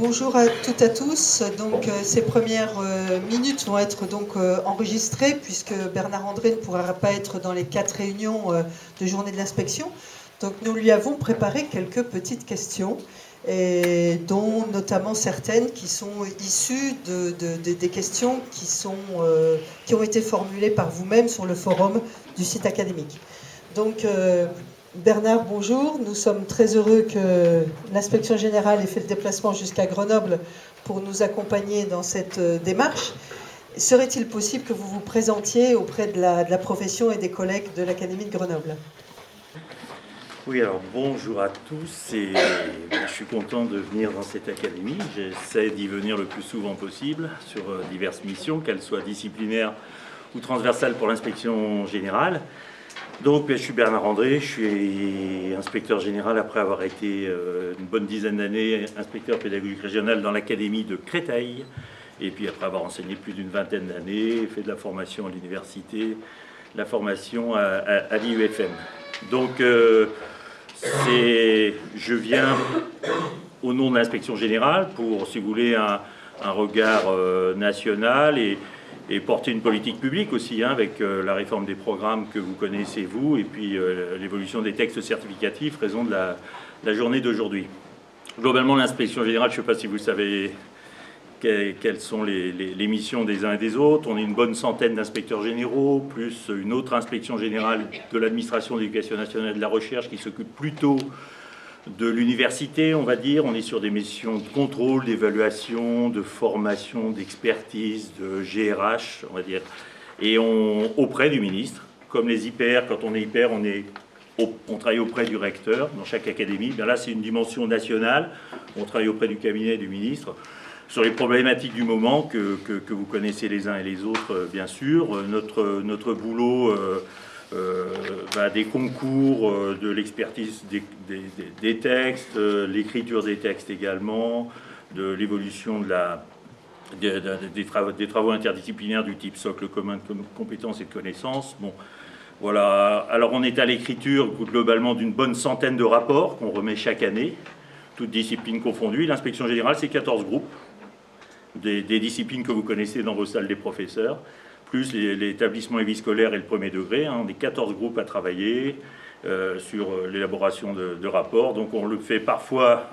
Bonjour à toutes et à tous. Donc, ces premières minutes vont être donc enregistrées puisque Bernard André ne pourra pas être dans les 4 réunions de journée de l'inspection. Donc, nous lui avons préparé quelques petites questions, et dont notamment certaines qui sont issues des questions qui ont été formulées par vous-même sur le forum du site académique. Donc, Bernard, bonjour. Nous sommes très heureux que l'inspection générale ait fait le déplacement jusqu'à Grenoble pour nous accompagner dans cette démarche. Serait-il possible que vous vous présentiez auprès de la profession et des collègues de l'Académie de Grenoble? Oui, alors bonjour à tous, et je suis content de venir dans cette académie. J'essaie d'y venir le plus souvent possible sur diverses missions, qu'elles soient disciplinaires ou transversales pour l'inspection générale. Donc, je suis Bernard André, je suis inspecteur général après avoir été une bonne dizaine d'années inspecteur pédagogique régional dans l'académie de Créteil, et puis après avoir enseigné plus d'une vingtaine d'années, fait de la formation à l'université, la formation à l'IUFM. Donc, je viens au nom de l'inspection générale pour, si vous voulez, un regard national et porter une politique publique aussi, avec la réforme des programmes que vous connaissez, vous, et puis l'évolution des textes certificatifs, raison de la journée d'aujourd'hui. Globalement, l'inspection générale, je ne sais pas si vous savez quelles sont les missions des uns et des autres. On est une bonne centaine d'inspecteurs généraux, plus une autre inspection générale de l'administration de l'éducation nationale et de la recherche qui s'occupe plutôt de l'université, on va dire. On est sur des missions de contrôle, d'évaluation, de formation, d'expertise, de GRH, on va dire. Et auprès du ministre, comme les IPR, quand on est IPR, on travaille auprès du recteur dans chaque académie. Bien là, c'est une dimension nationale. On travaille auprès du cabinet du ministre sur les problématiques du moment que vous connaissez les uns et les autres, bien sûr. Notre boulot va des concours, de l'expertise des textes, l'écriture des textes également, de l'évolution des travaux interdisciplinaires du type socle commun de compétences et de connaissances. Bon, voilà. Alors on est à l'écriture globalement d'une bonne centaine de rapports qu'on remet chaque année, toutes disciplines confondues. L'inspection générale, c'est 14 groupes. Des disciplines que vous connaissez dans vos salles des professeurs, plus l'établissement et vie scolaire et le premier degré. On est 14 groupes à travailler sur l'élaboration de rapports. Donc on le fait parfois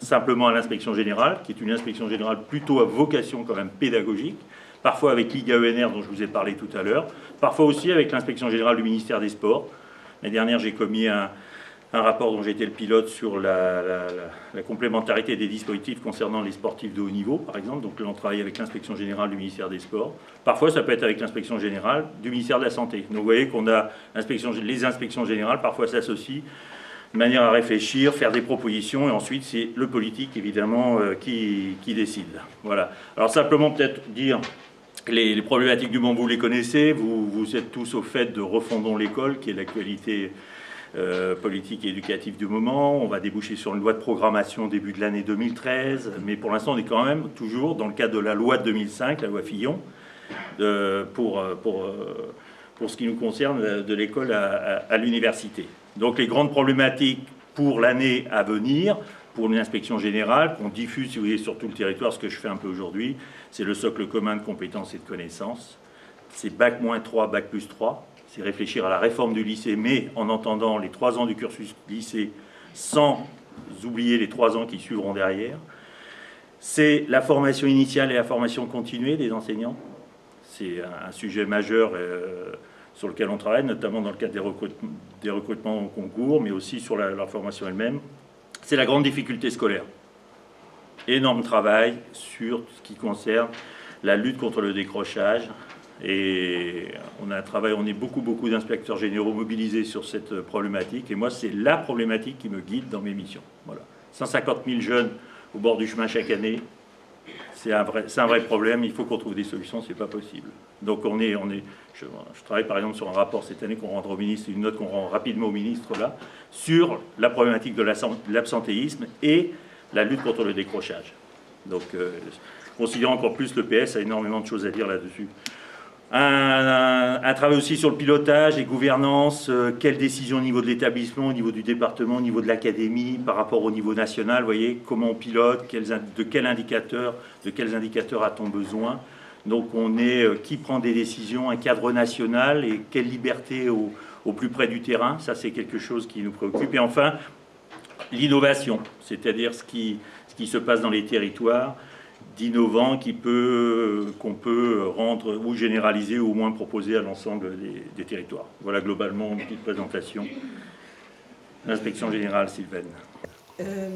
simplement à l'inspection générale, qui est une inspection générale plutôt à vocation quand même pédagogique, parfois avec l'IGA-ENR dont je vous ai parlé tout à l'heure, parfois aussi avec l'inspection générale du ministère des Sports. L'année dernière, j'ai commis un rapport dont j'étais le pilote sur la complémentarité des dispositifs concernant les sportifs de haut niveau, par exemple. Donc là, on travaille avec l'inspection générale du ministère des Sports. Parfois, ça peut être avec l'inspection générale du ministère de la Santé. Donc vous voyez qu'on a les inspections générales, parfois s'associent de manière à réfléchir, faire des propositions, et ensuite, c'est le politique, évidemment, qui décide. Voilà. Alors simplement, peut-être dire les problématiques du moment, vous les connaissez. Vous êtes tous au fait de Refondons l'école, qui est l'actualité politique et éducative du moment. On va déboucher sur une loi de programmation début de l'année 2013, mais pour l'instant on est quand même toujours dans le cadre de la loi de 2005, la loi Fillon, pour ce qui nous concerne de l'école à l'université. Donc les grandes problématiques pour l'année à venir, pour une inspection générale, qu'on diffuse, si vous voulez, sur tout le territoire, ce que je fais un peu aujourd'hui, c'est le socle commun de compétences et de connaissances. C'est Bac-3, Bac+3. C'est réfléchir à la réforme du lycée, mais en entendant les 3 ans du cursus lycée, sans oublier les 3 ans qui suivront derrière. C'est la formation initiale et la formation continuée des enseignants. C'est un sujet majeur sur lequel on travaille, notamment dans le cadre des recrutements au concours, mais aussi sur leur formation elle-même. C'est la grande difficulté scolaire. Énorme travail sur ce qui concerne la lutte contre le décrochage. Et on est beaucoup d'inspecteurs généraux mobilisés sur cette problématique. Et moi, c'est la problématique qui me guide dans mes missions. Voilà. 150 000 jeunes au bord du chemin chaque année, c'est un vrai problème. Il faut qu'on trouve des solutions, c'est pas possible. Donc je travaille par exemple sur un rapport cette année qu'on rendra au ministre, une note qu'on rend rapidement au ministre là, sur la problématique de l'absentéisme et la lutte contre le décrochage. Donc, considérant qu'en plus le PS a énormément de choses à dire là-dessus. Un travail aussi sur le pilotage, les gouvernances, quelles décisions au niveau de l'établissement, au niveau du département, au niveau de l'académie, par rapport au niveau national, vous voyez, comment on pilote, de quels indicateurs a-t-on besoin. Donc on est qui prend des décisions, un cadre national et quelle liberté au plus près du terrain, ça c'est quelque chose qui nous préoccupe. Et enfin, l'innovation, c'est-à-dire ce qui se passe dans les territoires, d'innovant qu'on peut rendre ou généraliser ou au moins proposer à l'ensemble des territoires. Voilà globalement une petite présentation. L'inspection générale, Sylvaine.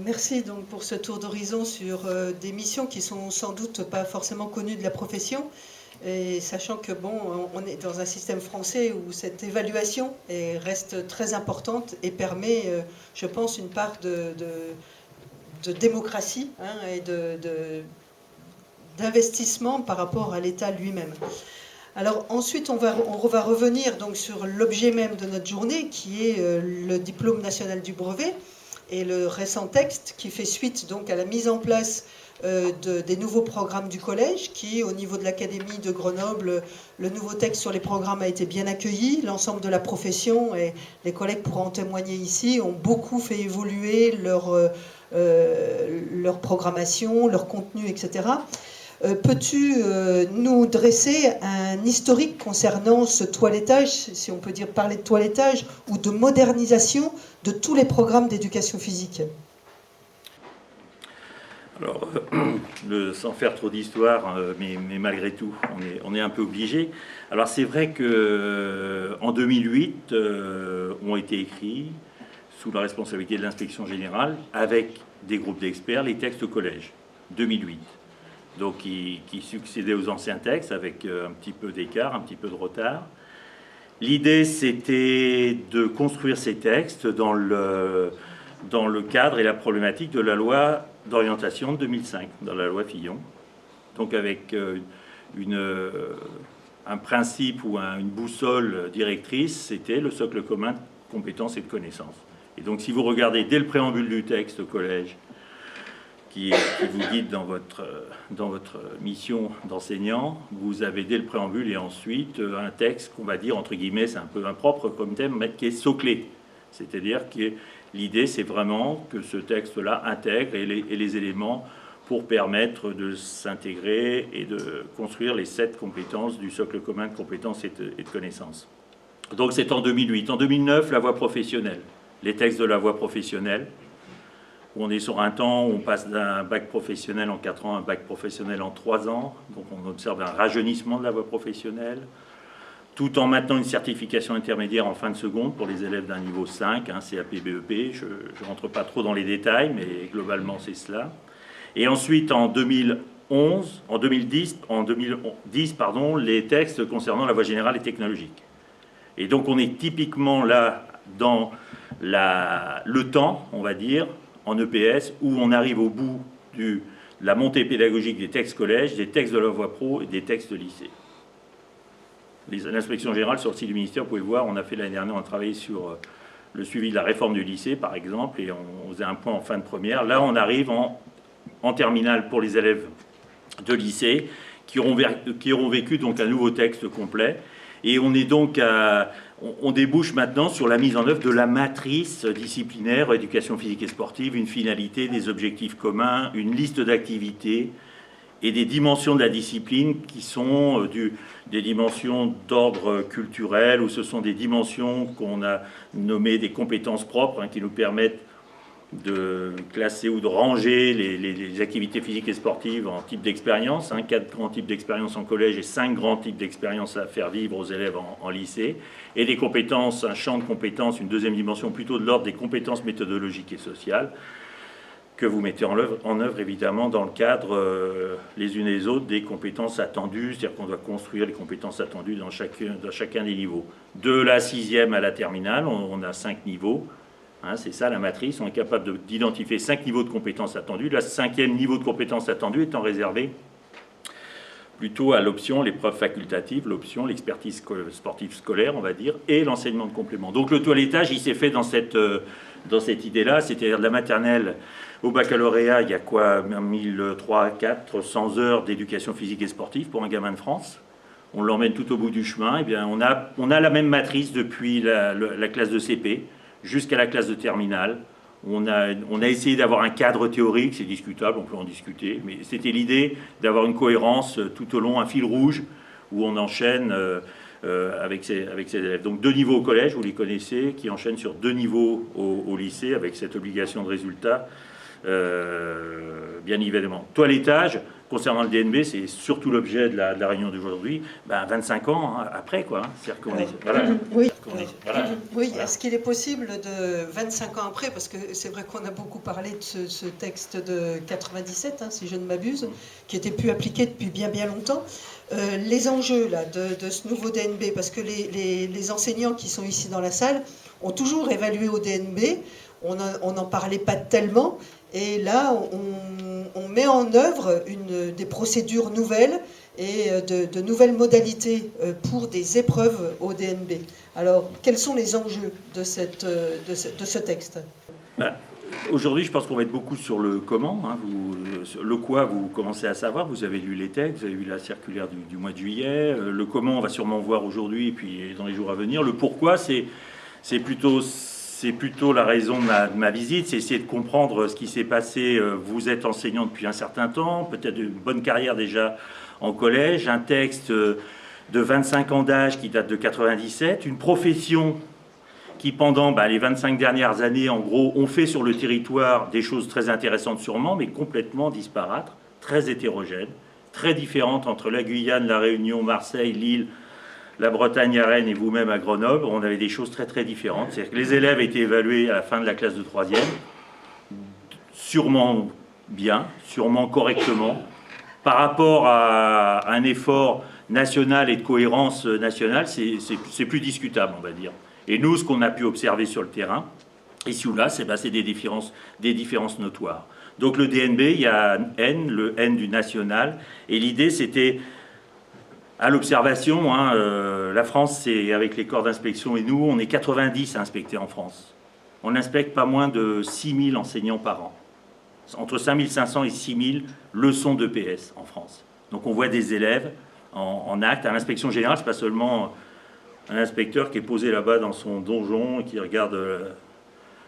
Merci donc pour ce tour d'horizon sur des missions qui sont sans doute pas forcément connues de la profession, et sachant que bon, on est dans un système français où cette évaluation reste très importante et permet, je pense, une part de démocratie et d'investissement par rapport à l'État lui-même. Alors ensuite, on va revenir donc sur l'objet même de notre journée, qui est le diplôme national du brevet et le récent texte qui fait suite donc à la mise en place des nouveaux programmes du collège, qui au niveau de l'Académie de Grenoble, le nouveau texte sur les programmes a été bien accueilli. L'ensemble de la profession, et les collègues pourront en témoigner ici, ont beaucoup fait évoluer leur programmation, leur contenu, etc. Peux-tu nous dresser un historique concernant ce toilettage, si on peut dire parler de toilettage, ou de modernisation de tous les programmes d'éducation physique? Alors, sans faire trop d'histoire, mais malgré tout, on est un peu obligé. Alors c'est vrai qu'en 2008, ont été écrits, sous la responsabilité de l'inspection générale, avec des groupes d'experts, les textes au collège, 2008. Donc qui succédaient aux anciens textes, avec un petit peu d'écart, un petit peu de retard. L'idée, c'était de construire ces textes dans le cadre et la problématique de la loi d'orientation de 2005, dans la loi Fillon. Donc avec un principe ou une boussole directrice, c'était le socle commun de compétences et de connaissances. Et donc si vous regardez dès le préambule du texte au collège, qui vous guide dans votre mission d'enseignant, vous avez dès le préambule et ensuite un texte qu'on va dire, entre guillemets, c'est un peu impropre comme thème, mais qui est soclé. C'est-à-dire que l'idée, c'est vraiment que ce texte-là intègre et les éléments pour permettre de s'intégrer et de construire les 7 compétences du socle commun de compétences et de connaissances. Donc c'est en 2008. En 2009, la voie professionnelle. Les textes de la voie professionnelle. On est sur un temps où on passe d'un bac professionnel en 4 ans à un bac professionnel en 3 ans. Donc on observe un rajeunissement de la voie professionnelle, tout en maintenant une certification intermédiaire en fin de seconde pour les élèves d'un niveau 5, CAP, BEP. Je ne rentre pas trop dans les détails, mais globalement c'est cela. Et ensuite en 2010, les textes concernant la voie générale et technologique. Et donc on est typiquement là dans le temps, on va dire, en EPS, où on arrive au bout de la montée pédagogique des textes collège, des textes de la voie pro et des textes de lycée. L'inspection générale, sur le site du ministère, vous pouvez le voir, on a fait l'année dernière, on a travaillé sur le suivi de la réforme du lycée, par exemple, et on faisait un point en fin de première. Là, on arrive en terminale pour les élèves de lycée qui auront vécu donc un nouveau texte complet. Et on est donc on débouche maintenant sur la mise en œuvre de la matrice disciplinaire éducation physique et sportive, une finalité, des objectifs communs, une liste d'activités et des dimensions de la discipline qui sont des dimensions d'ordre culturel, ou ce sont des dimensions qu'on a nommées des compétences propres, qui nous permettent de classer ou de ranger les activités physiques et sportives en types d'expériences, 4 grands types d'expériences en collège et 5 grands types d'expériences à faire vivre aux élèves en lycée, et des compétences, un champ de compétences, une deuxième dimension plutôt de l'ordre des compétences méthodologiques et sociales, que vous mettez en œuvre évidemment dans le cadre, les unes et les autres, des compétences attendues, c'est-à-dire qu'on doit construire les compétences attendues dans chacun des niveaux. De la 6e à la terminale, on a 5 niveaux. C'est ça la matrice, on est capable d'identifier 5 niveaux de compétences attendues. Le 5e niveau de compétences attendues étant réservé plutôt à l'option, l'épreuve facultative, l'option, l'expertise sportive scolaire, on va dire, et l'enseignement de complément. Donc le toilettage, il s'est fait dans cette idée-là, c'est-à-dire de la maternelle au baccalauréat, il y a quoi, 1300, 400 heures d'éducation physique et sportive pour un gamin de France. on l'emmène tout au bout du chemin. Eh bien, on a la même matrice depuis la classe de CP jusqu'à la classe de terminale. On a essayé d'avoir un cadre théorique, c'est discutable, on peut en discuter, mais c'était l'idée d'avoir une cohérence tout au long, un fil rouge où on enchaîne avec ses élèves. Donc 2 niveaux au collège, vous les connaissez, qui enchaînent sur 2 niveaux au lycée avec cette obligation de résultat, bien évidemment. Toilettage, concernant le DNB, c'est surtout l'objet de la réunion d'aujourd'hui, 25 ans après, quoi. C'est-à-dire qu'on est... Voilà. Oui. Voilà. Oui, est-ce qu'il est possible de 25 ans après, parce que c'est vrai qu'on a beaucoup parlé de ce texte de 97, hein, si je ne m'abuse, qui était plus appliqué depuis bien longtemps, les enjeux là, de ce nouveau DNB, parce que les enseignants qui sont ici dans la salle ont toujours évalué au DNB, on n'en parlait pas tellement, et là on met en œuvre des procédures nouvelles et de nouvelles modalités pour des épreuves au DNB. Alors, quels sont les enjeux de ce texte ? Aujourd'hui, je pense qu'on va être beaucoup sur le comment. Hein. Le quoi, vous commencez à savoir. Vous avez lu les textes, vous avez vu la circulaire du mois de juillet. Le comment, on va sûrement voir aujourd'hui et puis dans les jours à venir. Le pourquoi, c'est plutôt la raison de ma visite. C'est essayer de comprendre ce qui s'est passé. Vous êtes enseignant depuis un certain temps, peut-être une bonne carrière déjà en collège. Un texte de 25 ans d'âge qui date de 97. Une profession qui pendant les 25 dernières années, en gros, ont fait sur le territoire des choses très intéressantes sûrement, mais complètement disparates, très hétérogènes, très différentes entre la Guyane, la Réunion, Marseille, Lille, la Bretagne à Rennes et vous-même à Grenoble. On avait des choses très différentes. C'est-à-dire que les élèves étaient évalués à la fin de la classe de 3e, sûrement bien, sûrement correctement, par rapport à un effort national et de cohérence nationale, c'est plus discutable, on va dire. Et nous, ce qu'on a pu observer sur le terrain, ici ou là, c'est des différences notoires. Donc le DNB, il y a N, le N du national, et l'idée c'était, à l'observation, la France, c'est avec les corps d'inspection et nous, on est 90 à inspecter en France. On inspecte pas moins de 6000 enseignants par an. Entre 5500 et 6000 leçons d'EPS en France. Donc on voit des élèves en acte. À l'inspection générale, c'est pas seulement un inspecteur qui est posé là-bas dans son donjon et qui regarde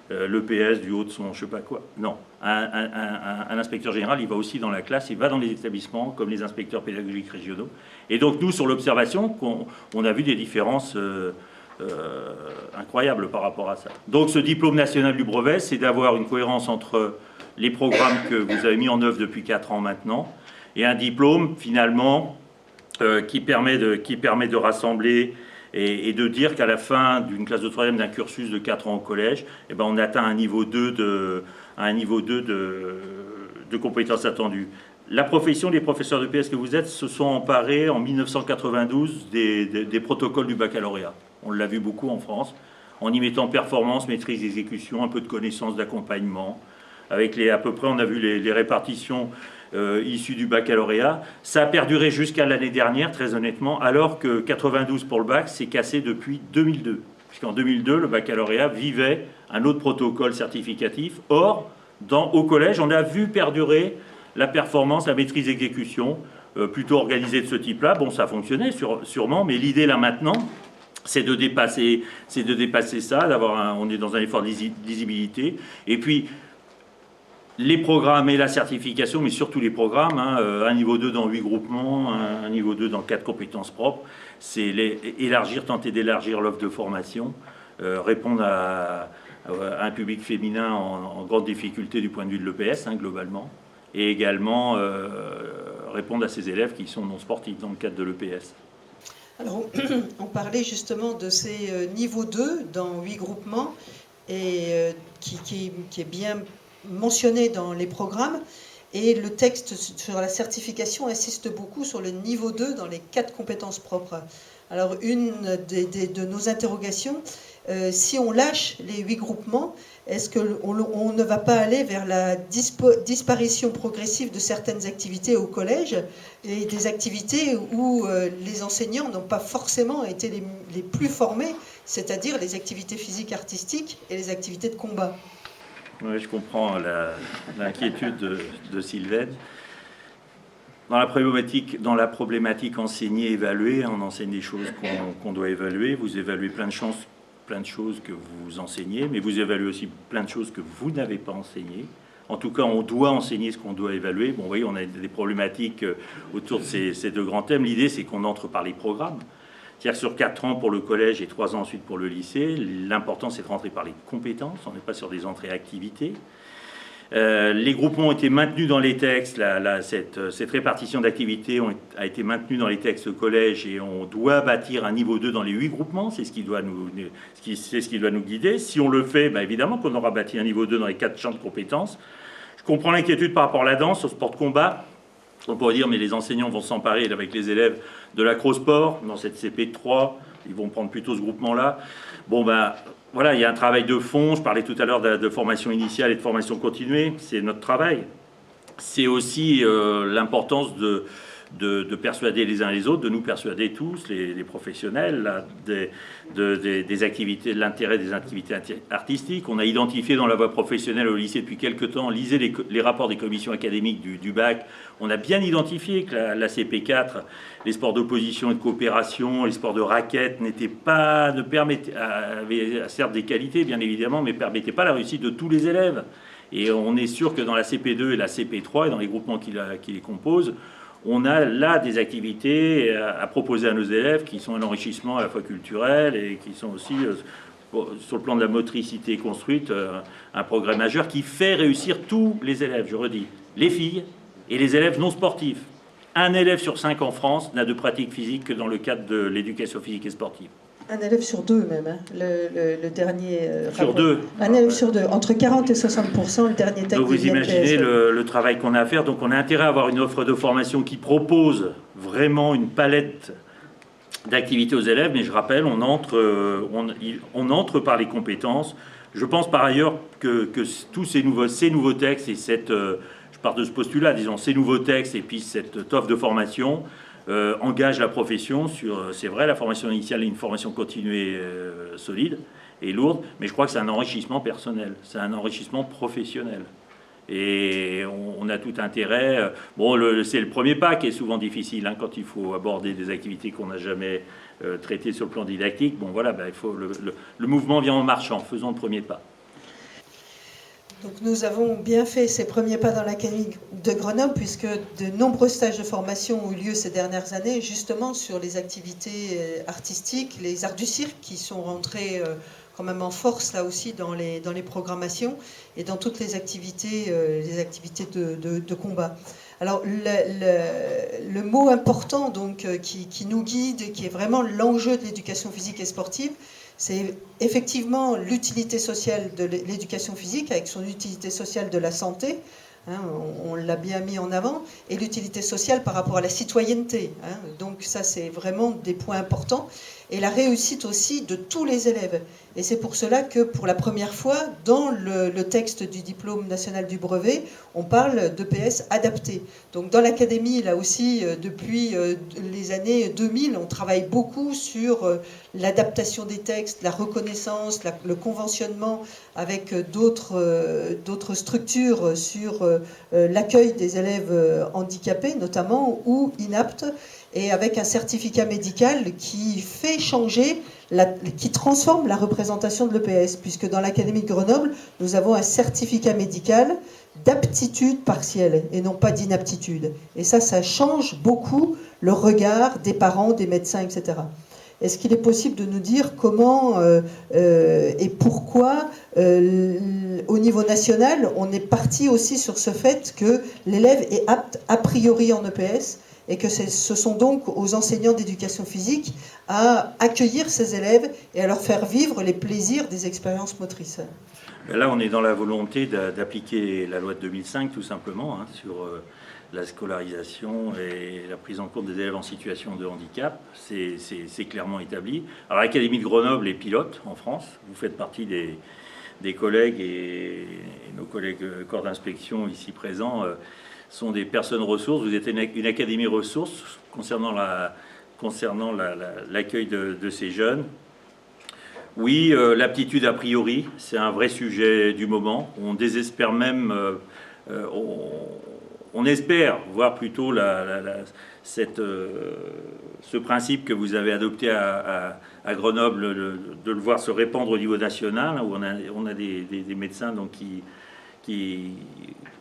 l'EPS du haut de son je sais pas quoi. Non, un inspecteur général, il va aussi dans la classe, il va dans les établissements comme les inspecteurs pédagogiques régionaux. Et donc nous, sur l'observation, on a vu des différences incroyables par rapport à ça. Donc ce diplôme national du brevet, c'est d'avoir une cohérence entre les programmes que vous avez mis en œuvre depuis 4 ans maintenant, et un diplôme finalement qui permet de rassembler et de dire qu'à la fin d'une classe de 3e d'un cursus de 4 ans au collège, on atteint un niveau 2 de compétences attendues. La profession des professeurs d'EPS que vous êtes se sont emparés en 1992 des protocoles du baccalauréat. On l'a vu beaucoup en France, en y mettant performance, maîtrise, exécution, un peu de connaissance d'accompagnement. Avec à peu près, on a vu les répartitions issues du baccalauréat. Ça a perduré jusqu'à l'année dernière, très honnêtement, alors que 92 pour le bac, c'est cassé depuis 2002. Puisqu'en 2002, le baccalauréat vivait un autre protocole certificatif. Or, au collège, on a vu perdurer la performance, la maîtrise exécution, plutôt organisée de ce type-là. Bon, ça fonctionnait sûrement, mais l'idée là maintenant, c'est de dépasser ça, on est dans un effort de lisibilité. Et puis, les programmes et la certification, mais surtout les programmes, un niveau 2 dans 8 groupements, un niveau 2 dans 4 compétences propres, c'est tenter d'élargir l'offre de formation, répondre à un public féminin en grande difficulté du point de vue de l'EPS, globalement, et également répondre à ces élèves qui sont non sportifs dans le cadre de l'EPS. Alors, on parlait justement de ces niveaux 2 dans 8 groupements, et qui est bien mentionné dans les programmes, et le texte sur la certification insiste beaucoup sur le niveau 2 dans les 4 compétences propres. Alors une de nos interrogations, si on lâche les 8 groupements, est-ce qu'on ne va pas aller vers la disparition progressive de certaines activités au collège, et des activités où les enseignants n'ont pas forcément été les plus formés, c'est-à-dire les activités physiques artistiques et les activités de combat? Oui, je comprends l'inquiétude de Sylvaine. Dans la problématique enseigner, évaluer, on enseigne des choses qu'on doit évaluer. Vous évaluez plein de choses que vous enseignez, mais vous évaluez aussi plein de choses que vous n'avez pas enseignées. En tout cas, on doit enseigner ce qu'on doit évaluer. Bon, vous voyez, on a des problématiques autour de ces deux grands thèmes. L'idée, c'est qu'on entre par les programmes. C'est-à-dire sur 4 ans pour le collège et 3 ans ensuite pour le lycée, l'important, c'est de rentrer par les compétences. On n'est pas sur des entrées activités. Les groupements ont été maintenus dans les textes. Cette répartition d'activités a été maintenue dans les textes collège et on doit bâtir un niveau 2 dans les 8 groupements. C'est ce qui doit nous guider. Si on le fait, évidemment qu'on aura bâti un niveau 2 dans les 4 champs de compétences. Je comprends l'inquiétude par rapport à la danse, au sport de combat. On pourrait dire, mais les enseignants vont s'emparer avec les élèves de l'acrosport dans cette CP de 3. Ils vont prendre plutôt ce groupement-là. Bon, voilà, il y a un travail de fond. Je parlais tout à l'heure de formation initiale et de formation continuée. C'est notre travail. C'est aussi l'importance de persuader les uns les autres, de nous persuader tous, les professionnels, là, des activités, de l'intérêt des activités artistiques. On a identifié dans la voie professionnelle au lycée depuis quelques temps, lisez les rapports des commissions académiques du bac, on a bien identifié que la CP4, les sports d'opposition et de coopération, les sports de raquettes avaient certes des qualités bien évidemment, mais ne permettaient pas la réussite de tous les élèves. Et on est sûr que dans la CP2 et la CP3 et dans les groupements qui les composent, on a là des activités à proposer à nos élèves qui sont un enrichissement à la fois culturel et qui sont aussi, sur le plan de la motricité construite, un progrès majeur qui fait réussir tous les élèves, je redis, les filles et les élèves non sportifs. Un élève sur 5 en France n'a de pratique physique que dans le cadre de l'éducation physique et sportive. Un élève sur 2 même, hein. Le dernier sur rapport. 2. Un élève sur 2, entre 40 et 60%, le dernier texte. Donc vous imaginez le travail qu'on a à faire. Donc on a intérêt à avoir une offre de formation qui propose vraiment une palette d'activités aux élèves, mais je rappelle, on entre par les compétences. Je pense par ailleurs que tous ces nouveaux textes et je pars de ce postulat, disons, ces nouveaux textes et puis cette offre de formation engage la profession sur, c'est vrai, la formation initiale est une formation continuée solide et lourde, mais je crois que c'est un enrichissement personnel, c'est un enrichissement professionnel. Et on a tout intérêt. Bon, c'est le premier pas qui est souvent difficile quand il faut aborder des activités qu'on n'a jamais traitées sur le plan didactique. Bon, voilà, il faut le mouvement vient en marchant, faisons le premier pas. Donc nous avons bien fait ces premiers pas dans l'Académie de Grenoble puisque de nombreux stages de formation ont eu lieu ces dernières années justement sur les activités artistiques, les arts du cirque qui sont rentrés quand même en force là aussi dans les programmations et dans toutes les activités de combat. Alors le mot important donc qui nous guide et qui est vraiment l'enjeu de l'éducation physique et sportive, c'est effectivement l'utilité sociale de l'éducation physique avec son utilité sociale de la santé, hein, on l'a bien mis en avant, et l'utilité sociale par rapport à la citoyenneté. Hein, donc ça, c'est vraiment des points importants. Et la réussite aussi de tous les élèves. Et c'est pour cela que pour la première fois, dans le texte du diplôme national du brevet, on parle d'EPS adapté. Donc dans l'académie, là aussi, depuis les années 2000, on travaille beaucoup sur l'adaptation des textes, la reconnaissance, le conventionnement avec d'autres structures sur l'accueil des élèves handicapés, notamment, ou inaptes, et avec un certificat médical qui fait changer, qui transforme la représentation de l'EPS, puisque dans l'Académie de Grenoble, nous avons un certificat médical d'aptitude partielle et non pas d'inaptitude. Et ça change beaucoup le regard des parents, des médecins, etc. Est-ce qu'il est possible de nous dire comment et pourquoi, au niveau national, on est parti aussi sur ce fait que l'élève est apte a priori en EPS et que ce sont donc aux enseignants d'éducation physique à accueillir ces élèves et à leur faire vivre les plaisirs des expériences motrices. Là, on est dans la volonté d'appliquer la loi de 2005, tout simplement, hein, sur la scolarisation et la prise en compte des élèves en situation de handicap. C'est clairement établi. Alors, l'Académie de Grenoble est pilote en France. Vous faites partie des collègues et nos collègues corps d'inspection ici présents sont des personnes ressources. Vous êtes une académie ressources concernant l'accueil de ces jeunes. Oui, l'aptitude a priori, c'est un vrai sujet du moment. On désespère même, on espère voir plutôt ce principe que vous avez adopté à Grenoble, de le voir se répandre au niveau national, où on a des médecins donc, qui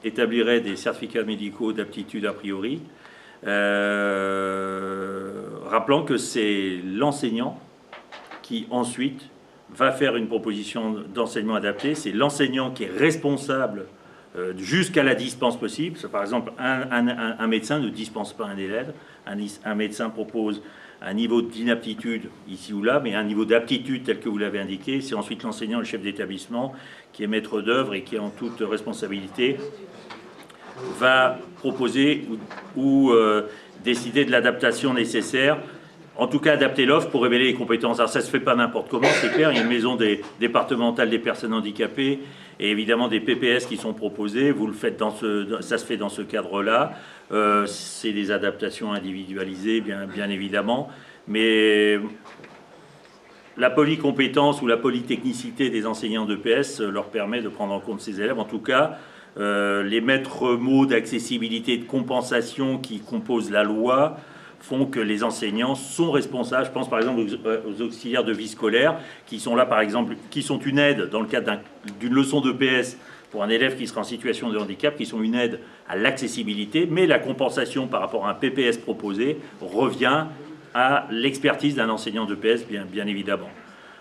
établiraient des certificats médicaux d'aptitude a priori, rappelant que c'est l'enseignant qui ensuite va faire une proposition d'enseignement adapté. C'est l'enseignant qui est responsable jusqu'à la dispense possible. Par exemple, un médecin ne dispense pas un élève. Un médecin propose un niveau d'inaptitude ici ou là, mais un niveau d'aptitude tel que vous l'avez indiqué. C'est ensuite l'enseignant, le chef d'établissement, qui est maître d'œuvre et qui, en toute responsabilité, va proposer ou décider de l'adaptation nécessaire. En tout cas, adapter l'offre pour révéler les compétences. Alors, ça ne se fait pas n'importe comment, c'est clair. Il y a une maison départementale des personnes handicapées et évidemment des PPS qui sont proposés. Vous le faites ça se fait dans ce cadre-là. C'est des adaptations individualisées, bien évidemment. Mais la polycompétence ou la polytechnicité des enseignants d'EPS leur permet de prendre en compte ces élèves. En tout cas, les maîtres mots d'accessibilité et de compensation qui composent la loi font que les enseignants sont responsables. Je pense par exemple aux auxiliaires de vie scolaire qui sont là par exemple, qui sont une aide dans le cadre d'une leçon d'EPS pour un élève qui sera en situation de handicap, qui sont une aide à l'accessibilité, mais la compensation par rapport à un PPS proposé revient à l'expertise d'un enseignant d'EPS, bien évidemment.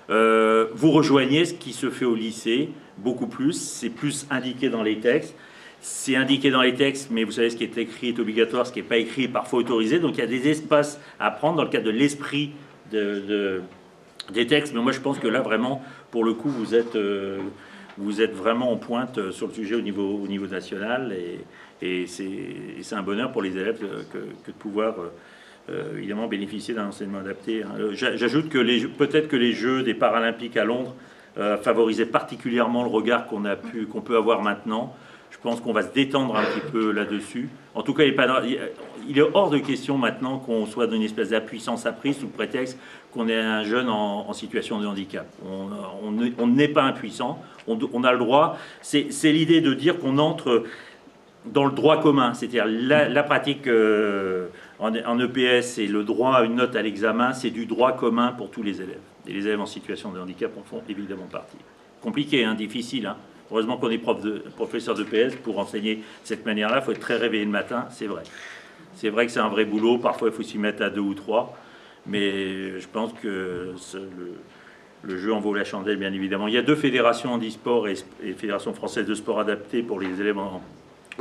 Vous rejoignez ce qui se fait au lycée, beaucoup plus, c'est plus indiqué dans les textes. C'est indiqué dans les textes, mais vous savez, ce qui est écrit est obligatoire, ce qui n'est pas écrit est parfois autorisé. Donc il y a des espaces à prendre dans le cadre de l'esprit des textes. Mais moi, je pense que là, vraiment, pour le coup, vous êtes vraiment en pointe sur le sujet au niveau national. Et c'est un bonheur pour les élèves que de pouvoir, évidemment, bénéficier d'un enseignement adapté. J'ajoute que peut-être que les Jeux des Paralympiques à Londres favorisaient particulièrement le regard qu'on peut avoir maintenant. Je pense qu'on va se détendre un petit peu là-dessus. En tout cas, il est hors de question maintenant qu'on soit dans une espèce d'impuissance apprise sous prétexte qu'on est un jeune en situation de handicap. On n'est pas impuissant, on a le droit. C'est l'idée de dire qu'on entre dans le droit commun, c'est-à-dire la pratique en EPS et le droit à une note à l'examen, c'est du droit commun pour tous les élèves. Et les élèves en situation de handicap en font évidemment partie. Compliqué, difficile, Heureusement qu'on est professeur de PS pour enseigner de cette manière-là. Il faut être très réveillé le matin, c'est vrai. C'est vrai que c'est un vrai boulot. Parfois, il faut s'y mettre à 2 ou 3. Mais je pense que le jeu en vaut la chandelle, bien évidemment. Il y a 2 fédérations handisport et Fédération française de sport adapté pour les élèves en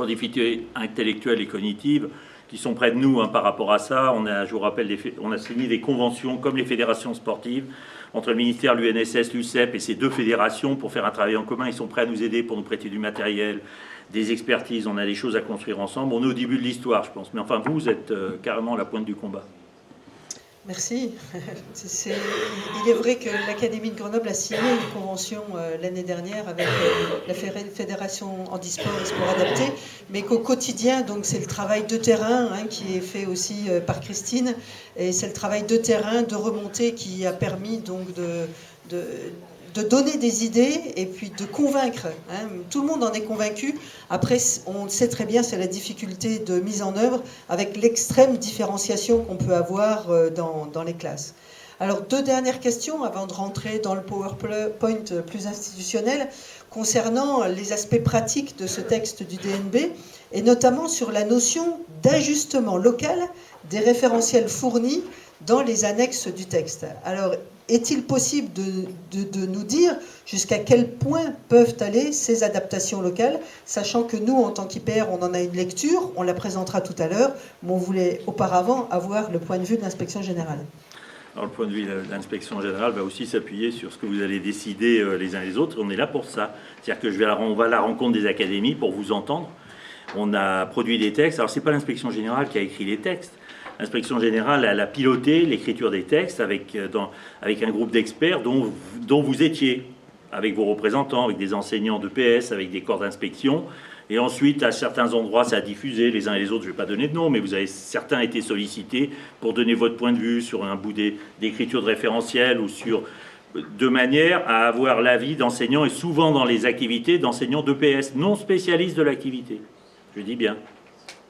difficulté intellectuelle et cognitive qui sont près de nous par rapport à ça. Je vous rappelle, on a signé des conventions comme les fédérations sportives entre le ministère, l'UNSS, l'UCEP et ces 2 fédérations pour faire un travail en commun. Ils sont prêts à nous aider pour nous prêter du matériel, des expertises. On a des choses à construire ensemble. On est au début de l'histoire, je pense. Mais enfin, vous êtes carrément à la pointe du combat. Merci. Il est vrai que l'Académie de Grenoble a signé une convention l'année dernière avec la Fédération handisport et sport adapté, mais qu'au quotidien, donc c'est le travail de terrain qui est fait aussi par Christine, et c'est le travail de terrain, de remontée qui a permis donc de donner des idées et puis de convaincre. Tout le monde en est convaincu. Après, on sait très bien, c'est la difficulté de mise en œuvre avec l'extrême différenciation qu'on peut avoir dans les classes. Alors, 2 dernières questions avant de rentrer dans le PowerPoint plus institutionnel concernant les aspects pratiques de ce texte du DNB et notamment sur la notion d'ajustement local des référentiels fournis dans les annexes du texte. Alors, est-il possible de nous dire jusqu'à quel point peuvent aller ces adaptations locales, sachant que nous, en tant qu'IPR, on en a une lecture, on la présentera tout à l'heure, mais on voulait auparavant avoir le point de vue de l'inspection générale. Alors, le point de vue de l'inspection générale va aussi s'appuyer sur ce que vous allez décider les uns les autres. On est là pour ça. C'est-à-dire que on va à la rencontre des académies pour vous entendre. On a produit des textes. Alors, ce n'est pas l'inspection générale qui a écrit les textes. L'inspection générale, elle a piloté l'écriture des textes avec un groupe d'experts dont vous étiez, avec vos représentants, avec des enseignants de PS, avec des corps d'inspection. Et ensuite, à certains endroits, ça a diffusé, les uns et les autres, je ne vais pas donner de nom, mais certains été sollicités pour donner votre point de vue sur un bout d'écriture de référentiel ou de manière à avoir l'avis d'enseignants, et souvent dans les activités d'enseignants de PS, non spécialistes de l'activité. Je dis bien.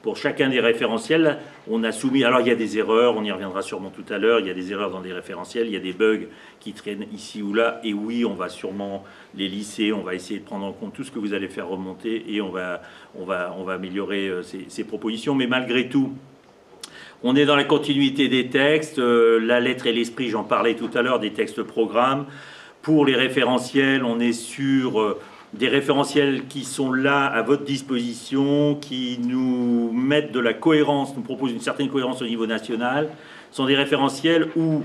Pour chacun des référentiels, on a soumis... Alors, il y a des erreurs, on y reviendra sûrement tout à l'heure, il y a des erreurs dans des référentiels, il y a des bugs qui traînent ici ou là, et oui, on va sûrement les lisser, on va essayer de prendre en compte tout ce que vous allez faire remonter, et on va améliorer ces propositions. Mais malgré tout, on est dans la continuité des textes, la lettre et l'esprit, j'en parlais tout à l'heure, des textes programmes. Pour les référentiels, on est sur... des référentiels qui sont là à votre disposition, qui nous mettent de la cohérence, nous proposent une certaine cohérence au niveau national. Ce sont des référentiels où,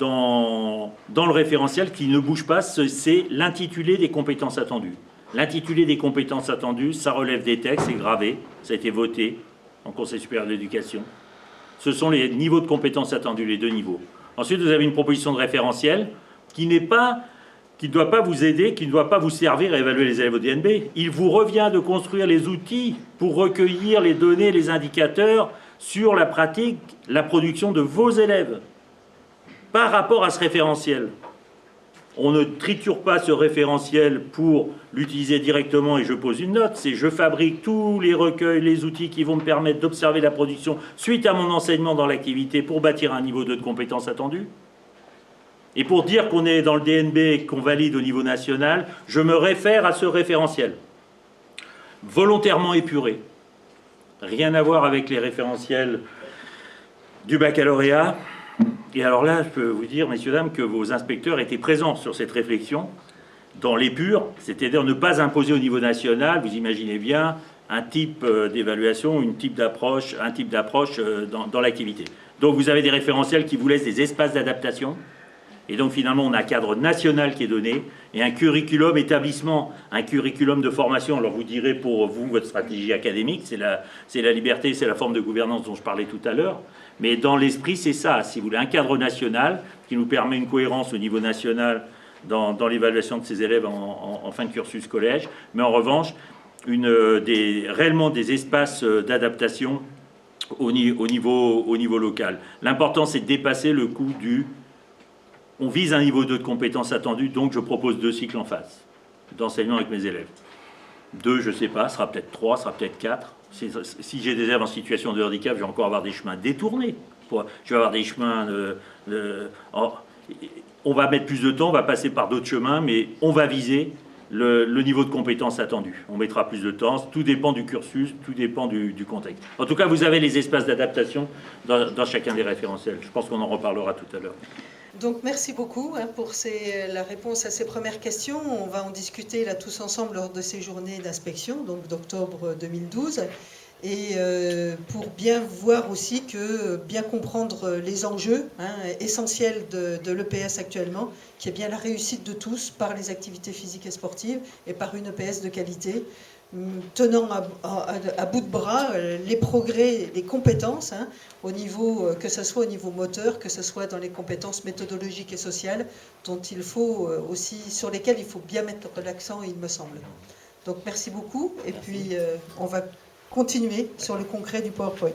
dans le référentiel qui ne bouge pas, c'est l'intitulé des compétences attendues. L'intitulé des compétences attendues, ça relève des textes, c'est gravé, ça a été voté en Conseil supérieur de l'éducation. Ce sont les niveaux de compétences attendues, les 2 niveaux. Ensuite, vous avez une proposition de référentiel qui ne doit pas vous aider, qui ne doit pas vous servir à évaluer les élèves au DNB. Il vous revient de construire les outils pour recueillir les données, les indicateurs sur la pratique, la production de vos élèves par rapport à ce référentiel. On ne triture pas ce référentiel pour l'utiliser directement et je pose une note. C'est je fabrique tous les recueils, les outils qui vont me permettre d'observer la production suite à mon enseignement dans l'activité pour bâtir un niveau 2 de compétences attendues. Et pour dire qu'on est dans le DNB et qu'on valide au niveau national, je me réfère à ce référentiel. Volontairement épuré. Rien à voir avec les référentiels du baccalauréat. Et alors là, je peux vous dire, messieurs, dames, que vos inspecteurs étaient présents sur cette réflexion dans l'épure, c'est-à-dire ne pas imposer au niveau national, vous imaginez bien, un type d'évaluation, un type d'approche dans l'activité. Donc vous avez des référentiels qui vous laissent des espaces d'adaptation. Et donc finalement, on a un cadre national qui est donné et un curriculum établissement, un curriculum de formation. Alors vous direz pour vous, votre stratégie académique, c'est la liberté, c'est la forme de gouvernance dont je parlais tout à l'heure. Mais dans l'esprit, c'est ça, si vous voulez, un cadre national qui nous permet une cohérence au niveau national dans l'évaluation de ces élèves en fin de cursus collège. Mais en revanche, réellement des espaces d'adaptation au niveau local. L'important, c'est de dépasser le coût du... On vise un niveau 2 de compétences attendues, donc je propose 2 cycles en face d'enseignement avec mes élèves. 2, je ne sais pas, sera peut-être 3, sera peut-être 4. Si j'ai des élèves en situation de handicap, je vais encore avoir des chemins détournés. Je vais avoir des chemins... on va mettre plus de temps, on va passer par d'autres chemins, mais on va viser le niveau de compétences attendues. On mettra plus de temps, tout dépend du cursus, tout dépend du contexte. En tout cas, vous avez les espaces d'adaptation dans chacun des référentiels. Je pense qu'on en reparlera tout à l'heure. Donc merci beaucoup pour la réponse à ces premières questions. On va en discuter là tous ensemble lors de ces journées d'inspection, donc d'octobre 2012. Et pour bien voir aussi que, bien comprendre les enjeux essentiels de l'EPS actuellement, qui est bien la réussite de tous par les activités physiques et sportives et par une EPS de qualité, tenant à bout de bras les progrès, les compétences, au niveau, que ce soit au niveau moteur, que ce soit dans les compétences méthodologiques et sociales, dont il faut aussi, sur lesquelles il faut bien mettre l'accent, il me semble. Donc merci beaucoup, et puis on va continuer sur le concret du PowerPoint.